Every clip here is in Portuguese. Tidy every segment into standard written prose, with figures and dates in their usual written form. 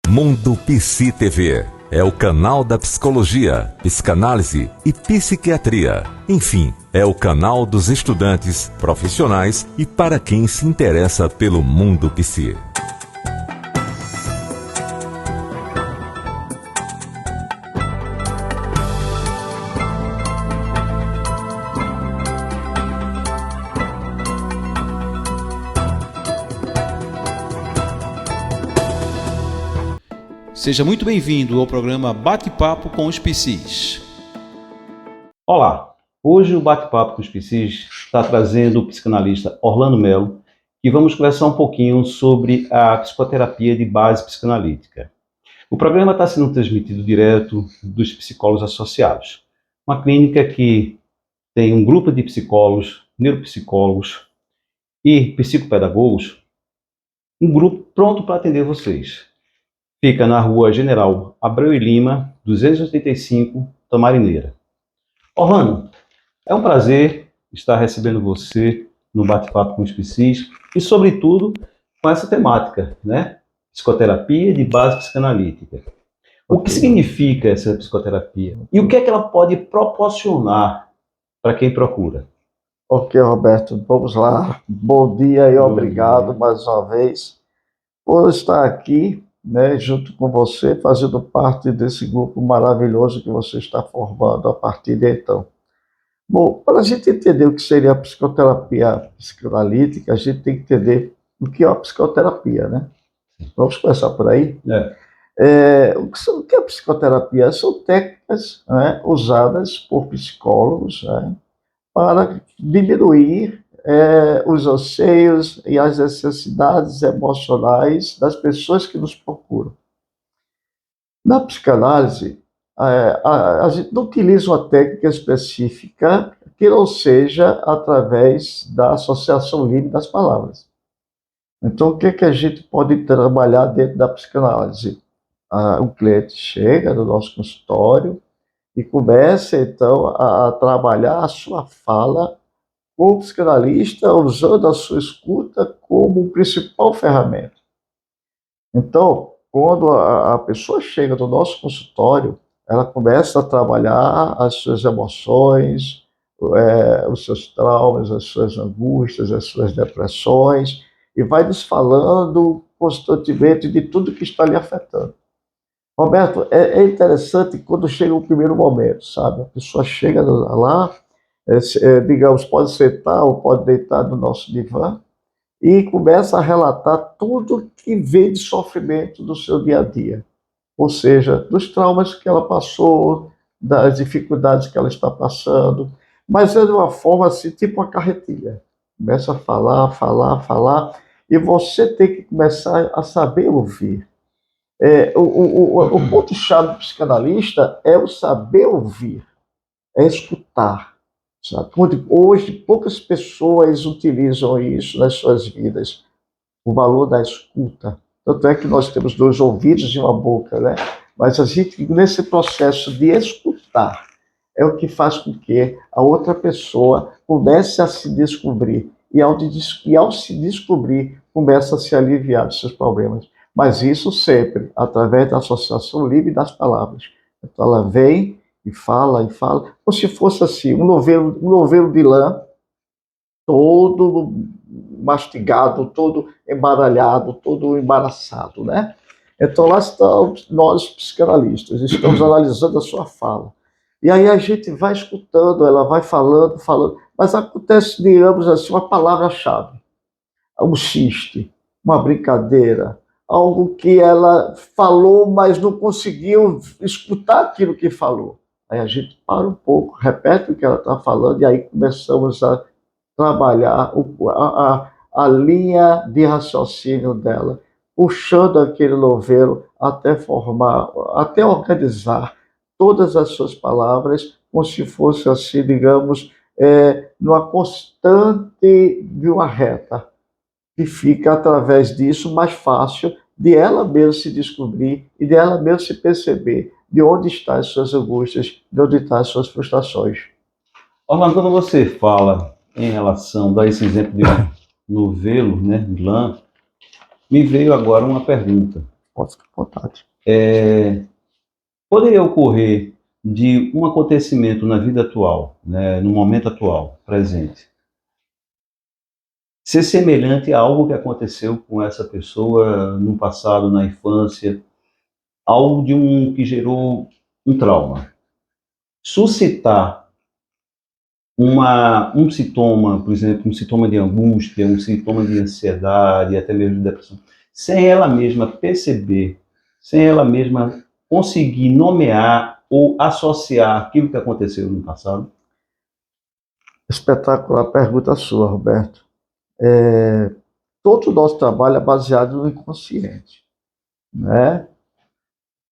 Mundo Psi TV é o canal da psicologia, psicanálise e psiquiatria. Enfim, é o canal dos estudantes, profissionais e para quem se interessa pelo mundo psi. Seja muito bem-vindo ao programa Bate-Papo com os Psis. Olá, hoje o Bate-Papo com os Psis está trazendo o psicanalista Orlando Melo e vamos conversar um pouquinho sobre a psicoterapia de base psicanalítica. O programa está sendo transmitido direto dos psicólogos associados, uma clínica que tem um grupo de psicólogos, neuropsicólogos e psicopedagogos, um grupo pronto para atender vocês. Fica na rua General Abreu e Lima, 285, Tamarineira. Orlando, é um prazer estar recebendo você no Bate-Papo com os Psis e, sobretudo, com essa temática, né? Psicoterapia de base psicanalítica. O que significa essa psicoterapia? E o que é que ela pode proporcionar para quem procura? Ok, Roberto, vamos lá. Bom dia e obrigado mais uma vez por estar aqui, né, junto com você, fazendo parte desse grupo maravilhoso que você está formando a partir de então. Bom, para a gente entender o que seria a psicoterapia psicanalítica, a gente tem que entender o que é a psicoterapia, né? Vamos começar por aí? O que é a psicoterapia? São técnicas, né, usadas por psicólogos, né, para diminuir os anseios e as necessidades emocionais das pessoas que nos procuram. Na psicanálise, a gente não utiliza uma técnica específica que não seja através da associação livre das palavras. Então, o que é que a gente pode trabalhar dentro da psicanálise? O cliente chega no nosso consultório e começa, então, a trabalhar a sua fala com o psicanalista, usando a sua escuta como principal ferramenta. Então, quando a pessoa chega no nosso consultório, ela começa a trabalhar as suas emoções, os seus traumas, as suas angústias, as suas depressões, e vai nos falando constantemente de tudo que está lhe afetando. Roberto, é interessante quando chega o primeiro momento, sabe? A pessoa chega lá, digamos, pode sentar ou pode deitar no nosso divã e começa a relatar tudo que vê de sofrimento do seu dia a dia. Ou seja, dos traumas que ela passou, das dificuldades que ela está passando, mas é de uma forma assim, tipo uma carretilha. Começa a falar, e você tem que começar a saber ouvir. O ponto-chave do psicanalista é o saber ouvir, é escutar. Sabe? Hoje, poucas pessoas utilizam isso nas suas vidas, o valor da escuta. Tanto é que nós temos 2 ouvidos e uma boca, né? Mas a gente, nesse processo de escutar, é o que faz com que a outra pessoa comece a se descobrir. E ao se descobrir, começa a se aliviar dos seus problemas. Mas isso sempre através da associação livre das palavras. Então ela vem e fala, como se fosse assim, um novelo de lã, todo mastigado, todo embaralhado, todo embaraçado, né? Então lá estamos nós, psicanalistas, estamos analisando a sua fala. E aí a gente vai escutando, ela vai falando, mas acontece, digamos assim, uma palavra-chave, um xiste, uma brincadeira, algo que ela falou, mas não conseguiu escutar aquilo que falou. Aí a gente para um pouco, repete o que ela está falando, e aí começamos a trabalhar a linha de raciocínio dela, puxando aquele novelo até organizar todas as suas palavras, como se fosse assim, digamos, numa constante de uma reta, que fica através disso mais fácil de ela mesma se descobrir e de ela mesma se perceber de onde estão as suas angústias, de onde estão as suas frustrações. Orlando, quando você fala em relação, dá esse exemplo de novelo, né, de lã, me veio agora uma pergunta. Pode ficar à vontade. Poderia ocorrer de um acontecimento na vida atual, né, no momento atual, presente, ser semelhante a algo que aconteceu com essa pessoa no passado, na infância, algo que gerou um trauma. Suscitar um sintoma, por exemplo, um sintoma de angústia, um sintoma de ansiedade, até mesmo de depressão, sem ela mesma perceber, sem ela mesma conseguir nomear ou associar aquilo que aconteceu no passado? Espetacular pergunta sua, Roberto. Todo o nosso trabalho é baseado no inconsciente, né?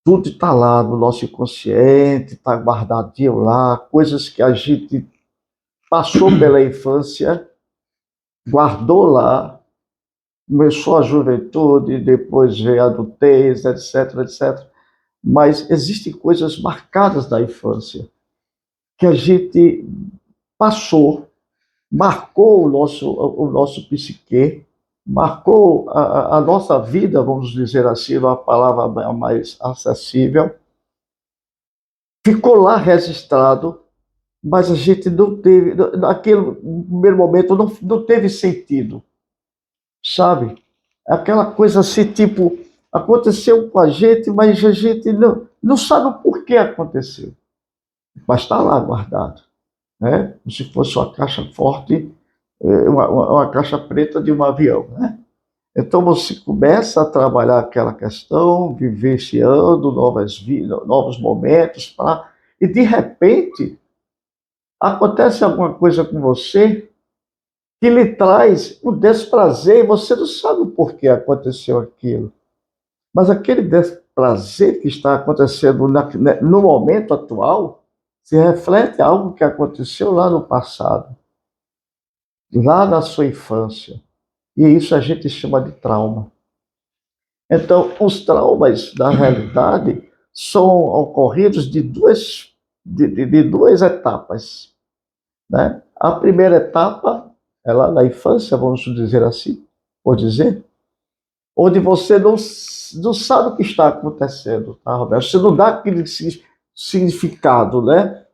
Tudo está lá no nosso inconsciente, está guardadinho lá, coisas que a gente passou pela infância, guardou lá, começou a juventude, depois veio a adultez, etc, etc. Mas existem coisas marcadas da infância que a gente passou, marcou o nosso psique, marcou a nossa vida, vamos dizer assim, uma palavra mais acessível, ficou lá registrado, mas a gente não teve, naquele primeiro momento, não teve sentido, sabe? Aquela coisa assim, tipo, aconteceu com a gente, mas a gente não sabe o porquê aconteceu, mas está lá guardado, né? Como se fosse uma caixa forte, uma caixa preta de um avião, né? Então você começa a trabalhar aquela questão, vivenciando novos momentos, e de repente acontece alguma coisa com você que lhe traz um desprazer, e você não sabe o porquê aconteceu aquilo. Mas aquele desprazer que está acontecendo no momento atual se reflete algo que aconteceu lá no passado, lá na sua infância. E isso a gente chama de trauma. Então, os traumas, na realidade, são ocorridos de duas etapas, né? A primeira etapa é lá na infância, vamos dizer assim, vou dizer, onde você não sabe o que está acontecendo, tá, Roberto? Você não dá aquele significado, né?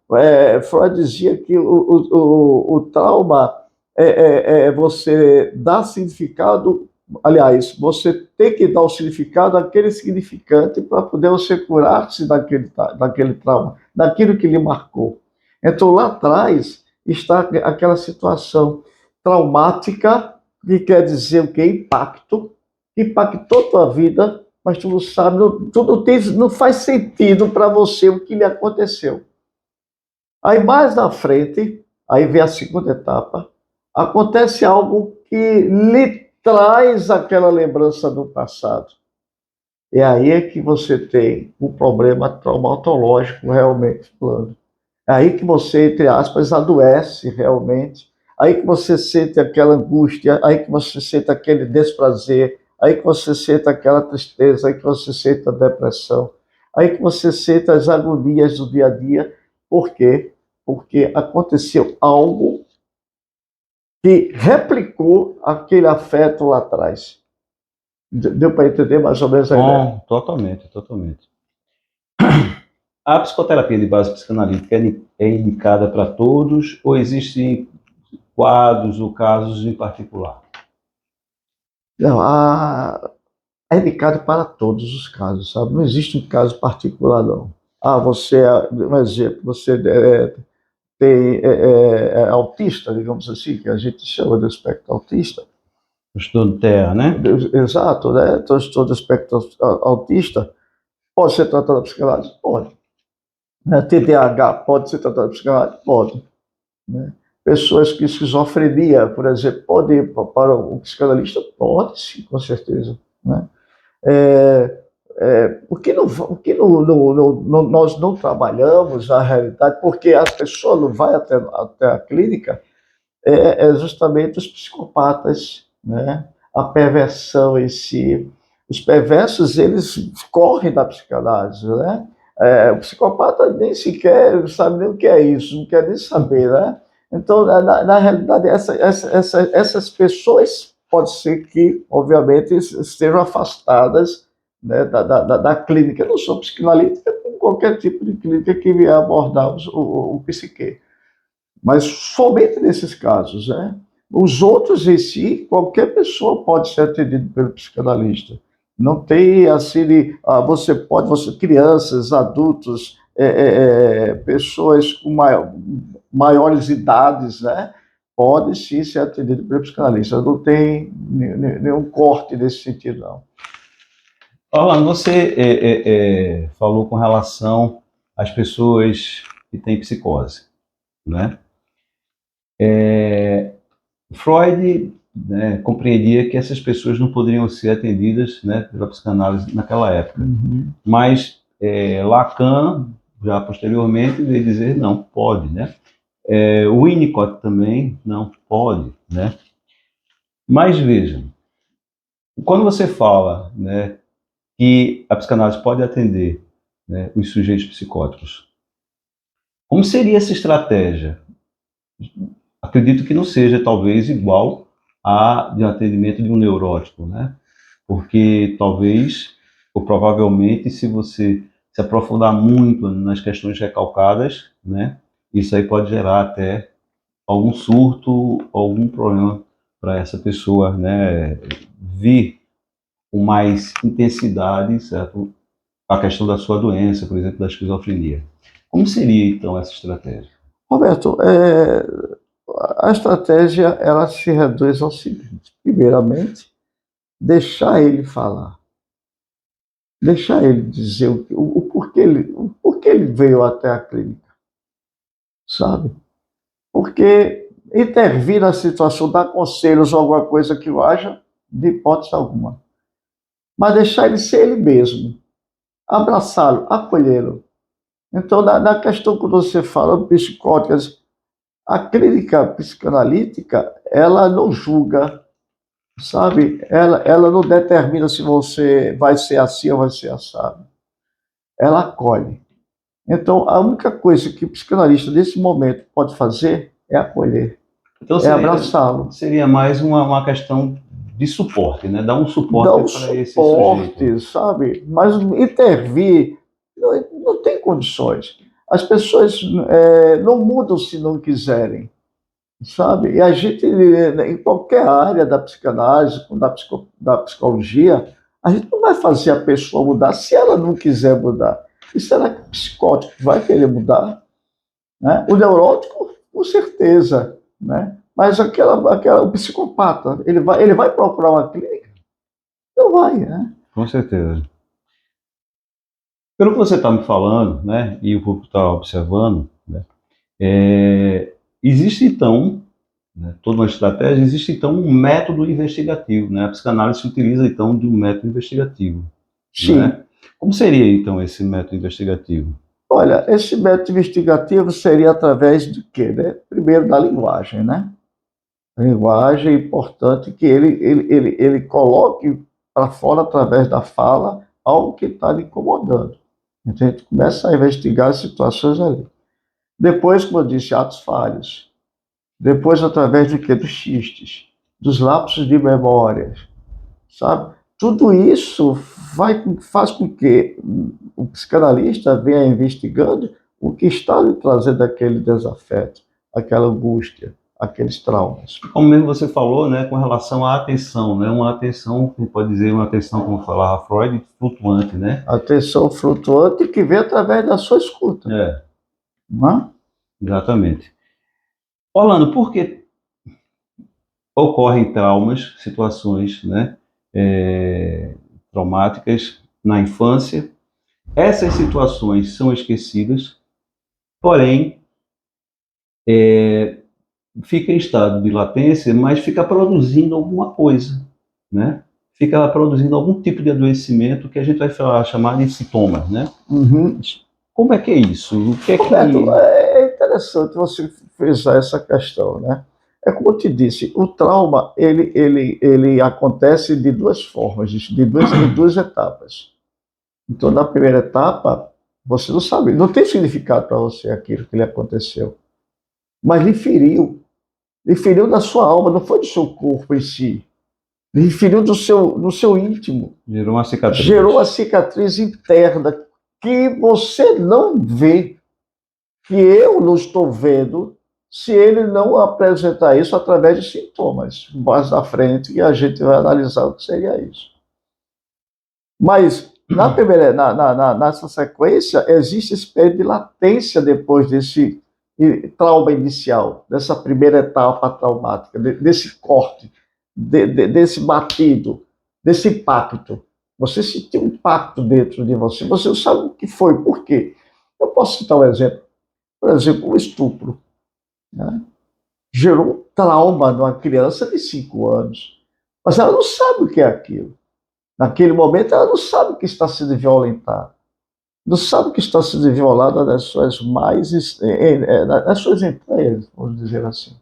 Freud dizia que o trauma é você dar significado, aliás, você tem que dar o significado àquele significante para poder você curar-se daquele trauma, daquilo que lhe marcou. Então, lá atrás está aquela situação traumática, que quer dizer o quê? Impacto, que impactou tua vida, mas tu não sabe, não faz sentido para você o que lhe aconteceu. Aí mais na frente, aí vem a segunda etapa, acontece algo que lhe traz aquela lembrança do passado. E aí é que você tem um problema traumatológico realmente falando. É aí que você, entre aspas, adoece realmente. Aí que você sente aquela angústia, aí que você sente aquele desprazer, aí que você sente aquela tristeza, aí que você sente a depressão, aí que você sente as agonias do dia a dia. Por quê? Porque aconteceu algo que replicou aquele afeto lá atrás. Deu para entender mais ou menos a ideia? Totalmente, totalmente. A psicoterapia de base psicanalítica é indicada para todos ou existem quadros ou casos em particular? Não, é indicado para todos os casos, sabe? Não existe um caso particular, não. Um exemplo, você é autista, digamos assim, que a gente chama de espectro autista. O estudo TEA, né? Exato, né? Transtorno do espectro autista pode ser tratado por psicanálise? Pode. TDAH pode ser tratado por psicanálise? Pode. Né? Pessoas com esquizofrenia, por exemplo, podem ir para o psicanalista? Pode, sim, com certeza. Né? O que nós não trabalhamos na realidade, porque a pessoa não vai até a clínica, é justamente os psicopatas, né? A perversão em si. Os perversos, eles correm da psicanálise, né? O psicopata nem sequer sabe nem o que é isso, não quer nem saber, né? Então, na realidade, essas pessoas pode ser que, obviamente, estejam afastadas né, da clínica. Eu não sou psicanalista, como qualquer tipo de clínica que vier abordar o psique. Mas somente nesses casos, né? Os outros em si, qualquer pessoa pode ser atendido pelo psicanalista. Não tem assim, crianças, adultos, pessoas com maiores idades, né? Pode sim ser atendido pelo psicanalista. Não tem nenhum corte nesse sentido, não. Orlando, você falou com relação às pessoas que têm psicose, né? Freud, né, compreendia que essas pessoas não poderiam ser atendidas, né, pela psicanálise naquela época. Mas Lacan, já posteriormente, veio dizer não, pode, né? O Winnicott também não pode, né? Mas vejam, quando você fala, né, que a psicanálise pode atender, né, os sujeitos psicóticos, como seria essa estratégia? Acredito que não seja, talvez, igual a de atendimento de um neurótico, né? Porque talvez, ou provavelmente, se você se aprofundar muito nas questões recalcadas, né, isso aí pode gerar até algum surto, algum problema para essa pessoa, né, vir com mais intensidade, certo? A questão da sua doença, por exemplo, da esquizofrenia. Como seria, então, essa estratégia? Roberto, a estratégia ela se reduz ao seguinte: primeiramente, deixar ele falar, deixar ele dizer o porquê ele veio até a clínica, sabe? Porque intervir na situação, dar conselhos ou alguma coisa que o haja, de hipótese alguma. Mas deixar ele ser ele mesmo, abraçá-lo, acolhê-lo. Então, na questão que você fala de psicóticas, a clínica psicanalítica, ela não julga, sabe? Ela não determina se você vai ser assim ou vai ser assado. Ela acolhe. Então, a única coisa que o psicanalista, nesse momento, pode fazer é acolher, Então, abraçá-lo. Seria mais uma questão de suporte, né? Dar um suporte Dar um para esse suporte, sujeito. sabe? Mas intervir não tem condições. As pessoas não mudam se não quiserem, sabe? E a gente, em qualquer área da psicanálise, da psicologia, a gente não vai fazer a pessoa mudar se ela não quiser mudar. E será que o psicótico vai querer mudar? Né? O neurótico, com certeza, né? Mas o psicopata, ele vai procurar uma clínica? Não vai, né? Com certeza. Pelo que você está me falando, né, e o público está observando, né, existe então, né, toda uma estratégia, existe então um método investigativo, né? A psicanálise se utiliza então de um método investigativo. Sim. Né? Como seria então esse método investigativo? Olha, esse método investigativo seria através de quê, né? Primeiro da linguagem, né? A linguagem é importante que ele coloque para fora, através da fala, algo que está lhe incomodando. Então, a gente começa a investigar as situações ali. Depois, como eu disse, atos falhos. Depois, através do quê? Dos xistes, dos lapsos de memória, sabe? Tudo isso faz com que o psicanalista venha investigando o que está lhe trazendo aquele desafeto, aquela angústia, aqueles traumas. Como mesmo você falou, né, com relação à atenção, né, uma atenção, pode dizer, uma atenção, como falava Freud, flutuante, né? Atenção flutuante que vem através da sua escuta. Não é? Exatamente. Orlando, por que ocorrem traumas, situações, né, traumáticas na infância? Essas situações são esquecidas, porém, fica em estado de latência, mas fica produzindo alguma coisa, né? Fica produzindo algum tipo de adoecimento que a gente vai chamar de sintomas, né? Uhum. Como é que é isso? O que é que... Roberto, é interessante você frisar essa questão, né? É como eu te disse, o trauma, ele acontece de duas formas, de duas etapas. Então, na primeira etapa, você não sabe, não tem significado para você aquilo que lhe aconteceu. Mas lhe feriu na sua alma, não foi do seu corpo em si. Ele feriu no seu íntimo. Gerou uma cicatriz. Gerou a cicatriz interna que você não vê, que eu não estou vendo, se ele não apresentar isso através de sintomas. Mais à frente, e a gente vai analisar o que seria isso. Mas, nessa sequência, existe esse período de latência depois desse trauma inicial, dessa primeira etapa traumática, desse corte, desse batido, desse impacto. Você sentiu um impacto dentro de você, você não sabe o que foi, por quê. Eu posso citar um exemplo. Por exemplo, o estupro. Né? Gerou um trauma numa criança de 5 anos. Mas ela não sabe o que é aquilo. Naquele momento, ela não sabe que está sendo violentada. Não sabe que está sendo violada nas suas nas suas entranhas, vamos dizer assim.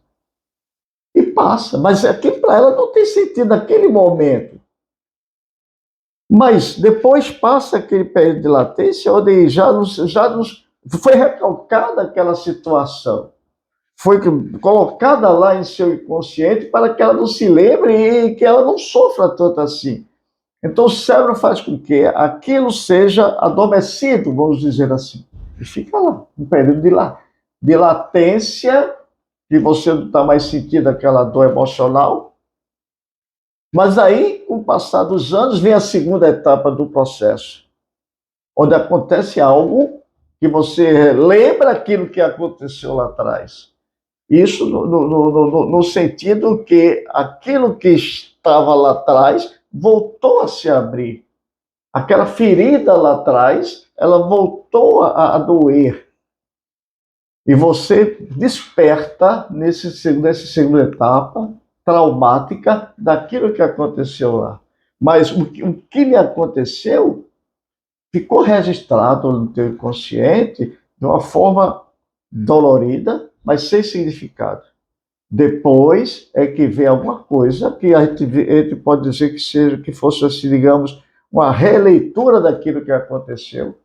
E passa. Mas aquilo para ela não tem sentido naquele momento. Mas depois passa aquele período de latência, onde foi recalcada aquela situação. Foi colocada lá em seu inconsciente para que ela não se lembre e que ela não sofra tanto assim. Então o cérebro faz com que aquilo seja adormecido, vamos dizer assim. E fica lá, um período de latência, que você não está mais sentindo aquela dor emocional. Mas aí, com o passar dos anos, vem a segunda etapa do processo, onde acontece algo que você lembra aquilo que aconteceu lá atrás. Isso no sentido que aquilo que estava lá atrás voltou a se abrir. Aquela ferida lá atrás, ela voltou a doer. E você desperta nessa segunda etapa traumática daquilo que aconteceu lá. Mas o que lhe aconteceu ficou registrado no teu inconsciente de uma forma dolorida, mas sem significado. Depois é que vem alguma coisa que a gente pode dizer que fosse, assim, digamos, uma releitura daquilo que aconteceu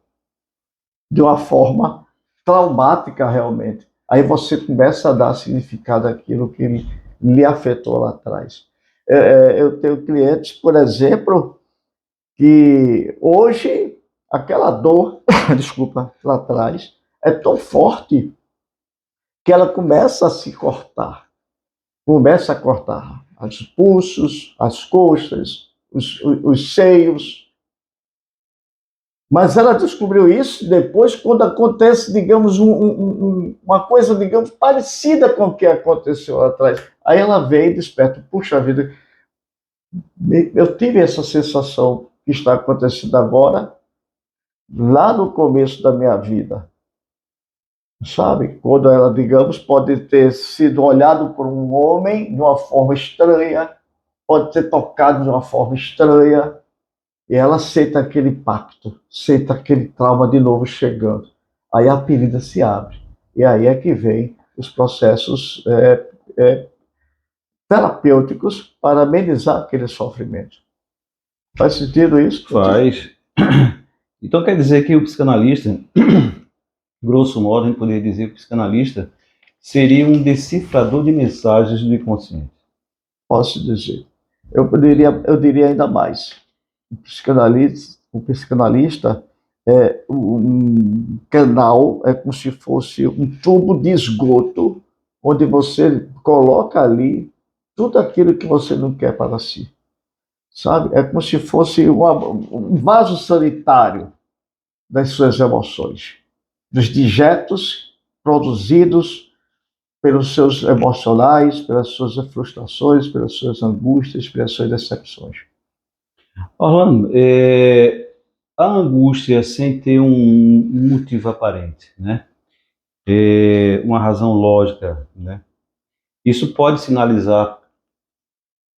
de uma forma traumática realmente. Aí você começa a dar significado àquilo que lhe afetou lá atrás. Eu tenho clientes, por exemplo, que hoje aquela dor, desculpa, lá atrás, é tão forte que ela começa a se cortar. Começa a cortar os pulsos, as coxas, os seios. Mas ela descobriu isso depois, quando acontece, digamos, uma coisa, digamos, parecida com o que aconteceu lá atrás. Aí ela vem e desperta. Puxa vida, eu tive essa sensação que está acontecendo agora, lá no começo da minha vida. Sabe? Quando ela, digamos, pode ter sido olhado por um homem de uma forma estranha, pode ter tocado de uma forma estranha, e ela sente aquele impacto, sente aquele trauma de novo chegando. Aí a ferida se abre. E aí é que vem os processos terapêuticos para amenizar aquele sofrimento. Faz sentido isso? Faz. Então quer dizer que o psicanalista, grosso modo, a gente poderia dizer que o psicanalista seria um decifrador de mensagens do inconsciente. Posso dizer. Eu diria ainda mais. O psicanalista é um canal, é como se fosse um tubo de esgoto, onde você coloca ali tudo aquilo que você não quer para si. Sabe? É como se fosse um vaso sanitário das suas emoções, dos dejetos produzidos pelos seus emocionais, pelas suas frustrações, pelas suas angústias, pelas suas decepções. Orlando, a angústia sem ter um motivo aparente, né? Uma razão lógica, né? Isso pode sinalizar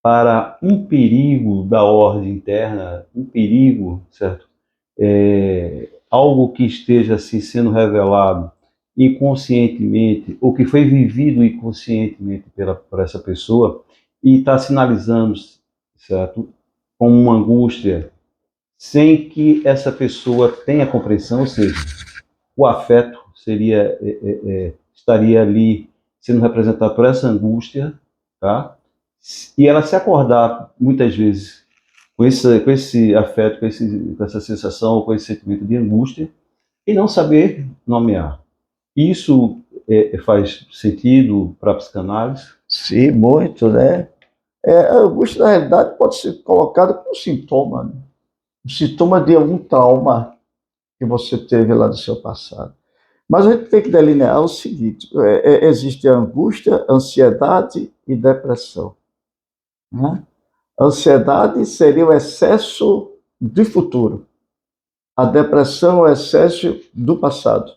para um perigo da ordem interna, um perigo, certo? Algo que esteja assim, sendo revelado inconscientemente, ou que foi vivido inconscientemente por essa pessoa, e está sinalizando, certo? Com uma angústia, sem que essa pessoa tenha compreensão, ou seja, o afeto estaria ali sendo representado por essa angústia, tá? e ela se acordar, muitas vezes, com esse afeto, com essa sensação, com esse sentimento de angústia, e não saber nomear. Isso faz sentido para a psicanálise? Sim, muito, né? A angústia, na realidade, pode ser colocada como sintoma, né? Um sintoma de algum trauma que você teve lá do seu passado. Mas a gente tem que delinear o seguinte: existe a angústia, ansiedade e depressão, né? A ansiedade seria o excesso de futuro. A depressão é o excesso do passado.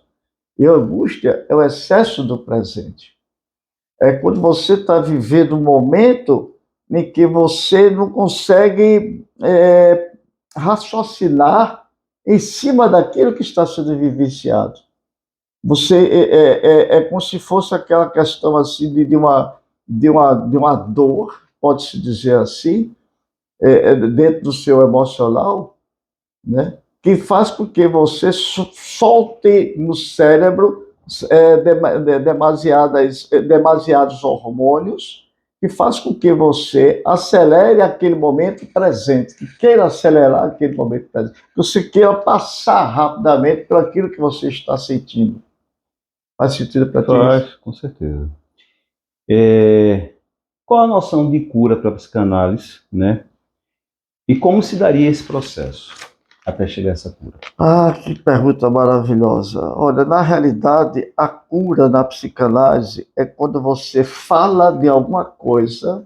E a angústia é o excesso do presente. É quando você está vivendo um momento em que você não consegue raciocinar em cima daquilo que está sendo vivenciado. Você é como se fosse aquela questão assim de uma dor, pode-se dizer assim, dentro do seu emocional, né? Que faz com que você solte no cérebro demasiados hormônios, que faz com que você acelere aquele momento presente, que queira acelerar aquele momento presente, que você queira passar rapidamente por aquilo que você está sentindo. Faz sentido para ti? Faz, com certeza. Qual a noção de cura para a psicanálise, né? E como se daria esse processo até chegar a essa cura? Ah, que pergunta maravilhosa. Olha, na realidade, a cura na psicanálise é quando você fala de alguma coisa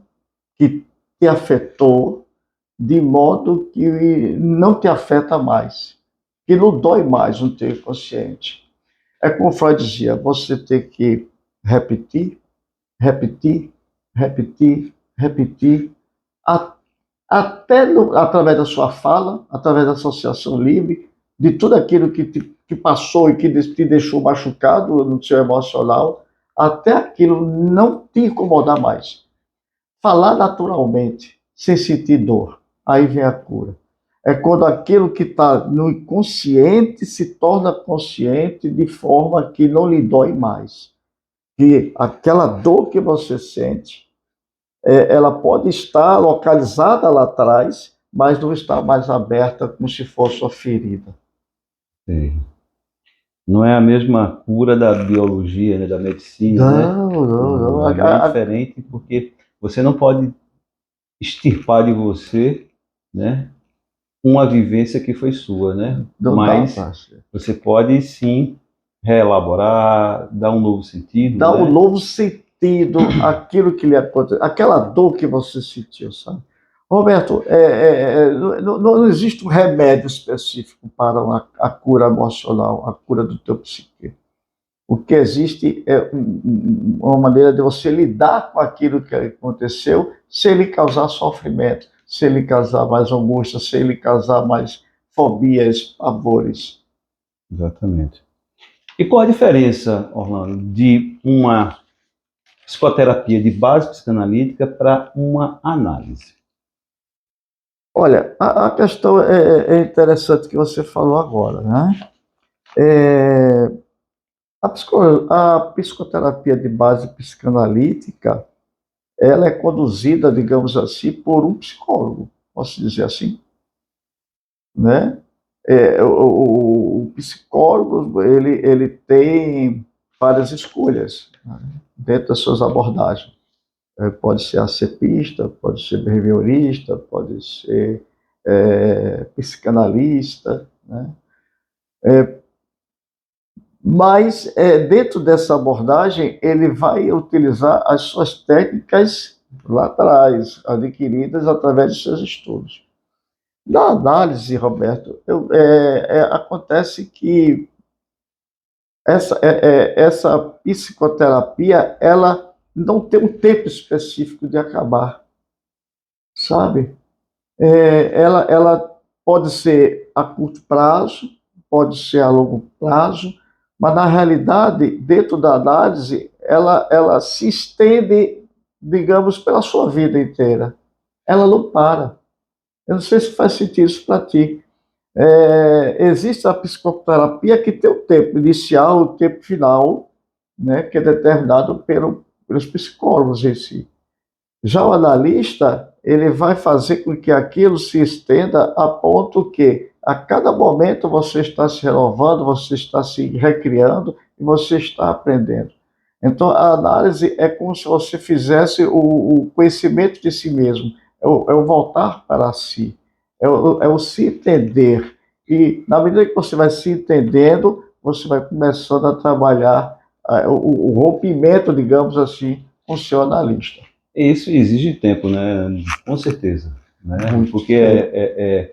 que te afetou de modo que não te afeta mais, que não dói mais no teu inconsciente. É como Freud dizia, você tem que repetir, repetir, repetir, repetir, até através da sua fala, através da associação livre, de tudo aquilo que passou e que te deixou machucado no seu emocional, até aquilo não te incomodar mais. Falar naturalmente, sem sentir dor, aí vem a cura. É quando aquilo que está no inconsciente se torna consciente de forma que não lhe dói mais. Que aquela dor que você sente, ela pode estar localizada lá atrás, mas não está mais aberta como se fosse uma ferida. Sim. Não é a mesma cura da biologia, né, da medicina, né? Não. É bem diferente, porque você não pode extirpar de você, né, uma vivência que foi sua, né? Não Mas dá, você pode sim reelaborar, dar um novo sentido, dá um né? novo sentido àquilo que lhe aconteceu, aquela dor que você sentiu, sabe? Roberto, não existe um remédio específico para a cura emocional, a cura do teu psique. O que existe é uma maneira de você lidar com aquilo que aconteceu sem lhe causar sofrimento, sem lhe causar mais angústia, sem lhe causar mais fobias, pavores. Exatamente. E qual a diferença, Orlando, de uma psicoterapia de base psicanalítica para uma análise? Olha, a questão é interessante que você falou agora, né? A psicoterapia de base psicanalítica, ela é conduzida, digamos assim, por um psicólogo, posso dizer assim, né? O psicólogo, ele tem várias escolhas, né, dentro das suas abordagens. Pode ser acepista, pode ser behaviorista, pode ser psicanalista, né? Mas, dentro dessa abordagem, ele vai utilizar as suas técnicas lá atrás, adquiridas através de seus estudos. Na análise, Roberto, acontece que essa psicoterapia, ela não tem um tempo específico de acabar, sabe? Ela pode ser a curto prazo, pode ser a longo prazo, mas na realidade, dentro da análise, ela se estende, digamos, pela sua vida inteira. Ela não para. Eu não sei se faz sentido isso para ti. Existe a psicoterapia que tem o tempo inicial, o tempo final, né, que é determinado pelos psicólogos em si. Já o analista, ele vai fazer com que aquilo se estenda a ponto que a cada momento você está se renovando, você está se recriando e você está aprendendo. Então, a análise é como se você fizesse o conhecimento de si mesmo, é o voltar para si, é o se entender. E, na medida que você vai se entendendo, você vai começando a trabalhar o rompimento, digamos assim, com o seu analista. Isso exige tempo, né? Com certeza, né? Porque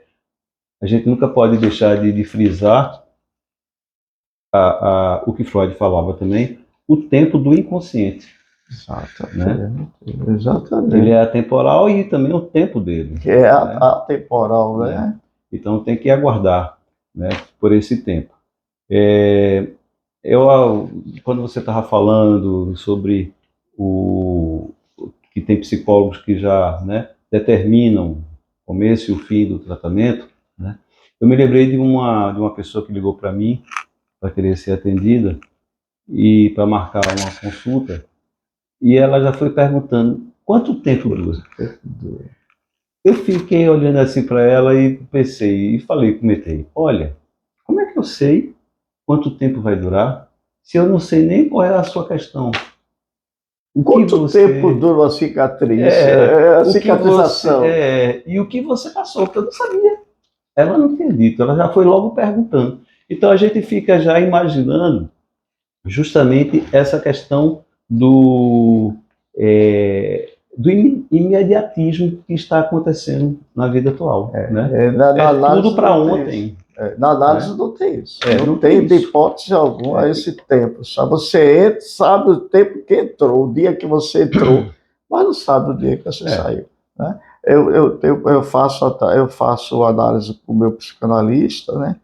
a gente nunca pode deixar de frisar o que Freud falava também, o tempo do inconsciente. Né? Exatamente. Ele é atemporal e também o tempo dele. Que é atemporal, né? Então tem que aguardar, né, por esse tempo. Quando você estava falando sobre que tem psicólogos que já, né, determinam o começo e o fim do tratamento, né, eu me lembrei de uma pessoa que ligou para mim para querer ser atendida e para marcar uma consulta, e ela já foi perguntando quanto tempo dura. Eu fiquei olhando assim para ela e pensei, e falei, comentei, olha, como é que eu sei quanto tempo vai durar se eu não sei nem qual é a sua questão? Quanto tempo dura a cicatriz? A cicatrização. E o que você passou, porque eu não sabia. Ela não tinha dito, ela já foi logo perguntando. Então a gente fica já imaginando justamente essa questão do imediatismo que está acontecendo na vida atual. Né? Tudo para ontem. Na análise não tem isso. Não tem de hipótese alguma esse tempo. Sabe? Você entra, sabe o tempo que entrou, o dia que você entrou, mas não sabe o dia que você saiu. Né? Eu faço análise com o meu psicanalista, né?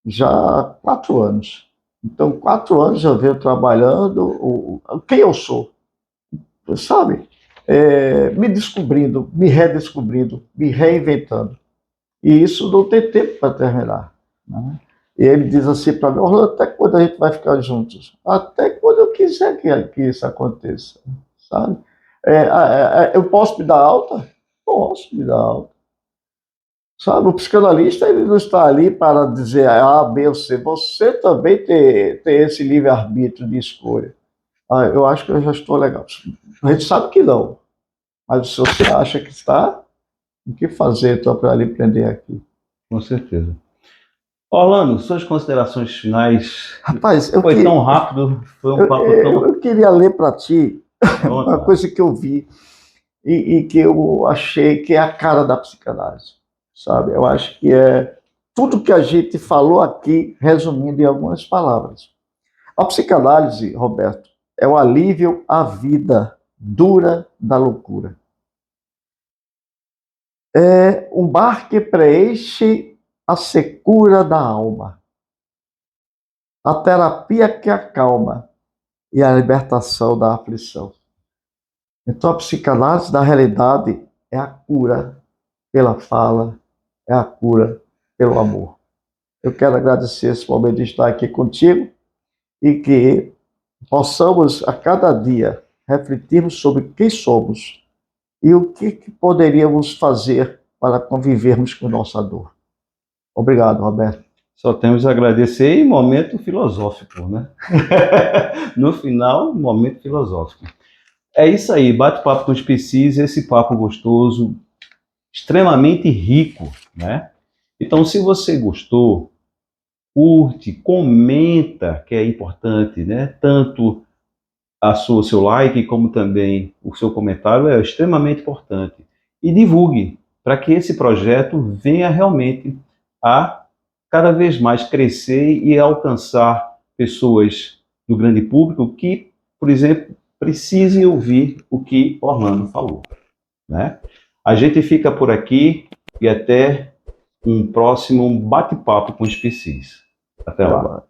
Já há 4 anos. Então, 4 anos eu venho trabalhando quem eu sou, sabe? Me descobrindo, me redescobrindo, me reinventando. E isso não tem tempo para terminar. Né? E ele diz assim para mim, Orlando, até quando a gente vai ficar juntos? Até quando eu quiser que isso aconteça. Sabe? Eu posso me dar alta? Posso me dar alta. Sabe, o psicanalista ele não está ali para dizer A, B ou C. Você também tem esse livre-arbítrio de escolha. Eu acho que eu já estou legal. A gente sabe que não. Mas se você acha que está, o que fazer então para lhe prender aqui? Com certeza. Orlando, suas considerações finais. Rapaz, foi tão rápido, foi um papo tão... Eu queria ler para ti uma coisa que eu vi e que eu achei que é a cara da psicanálise, sabe? Eu acho que é tudo que a gente falou aqui, resumindo em algumas palavras. A psicanálise, Roberto, é o alívio à vida dura da loucura. É um bar que preenche a secura da alma. A terapia que acalma e a libertação da aflição. Então, a psicanálise da realidade é a cura pela fala, é a cura pelo amor. Eu quero agradecer esse momento de estar aqui contigo e que possamos, a cada dia, refletirmos sobre quem somos e o que poderíamos fazer para convivermos com nossa dor. Obrigado, Roberto. Só temos a agradecer e momento filosófico, né? No final, momento filosófico. É isso aí, bate-papo com os PCs, esse papo gostoso, extremamente rico, né? Então, se você gostou, curte, comenta, que é importante, né? Tanto o seu like, como também o seu comentário é extremamente importante. E divulgue, para que esse projeto venha realmente a cada vez mais crescer e alcançar pessoas do grande público que, por exemplo, precisem ouvir o que Orlando falou. Né? A gente fica por aqui e até um próximo bate-papo com os PCs. Até lá.